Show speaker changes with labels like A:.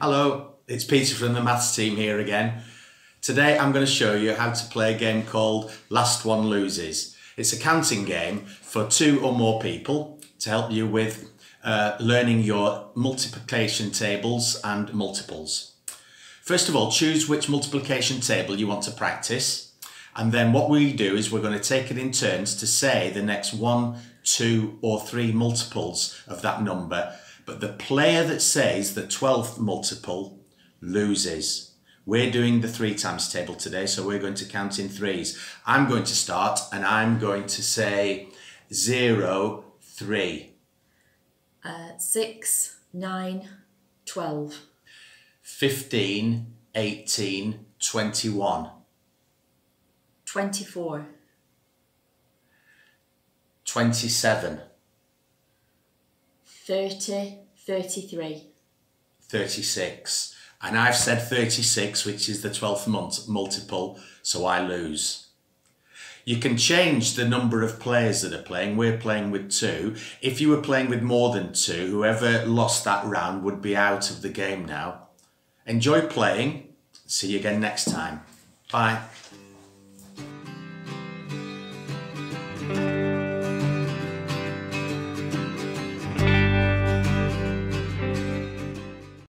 A: Hello, it's Peter from the maths team here again. Today I'm going to show you how to play a game called Last One Loses. It's a counting game for 2 or more people to help you with learning your multiplication tables and multiples. First of all, choose which multiplication table you want to practice, and then what we do is we're going to take it in turns to say the next 1, 2 or 3 multiples of that number, but the player that says the 12th multiple loses. We're doing the 3 times table today, so we're going to count in 3s. I'm going to start and I'm going to say 0, 3.
B: 6, 9, 12.
A: 15, 18, 21.
B: 24.
A: 27.
B: 30, 33.
A: 36. And I've said 36, which is the 12th multiple, so I lose. You can change the number of players that are playing. We're playing with 2. If you were playing with more than 2, whoever lost that round would be out of the game now. Enjoy playing. See you again next time. Bye.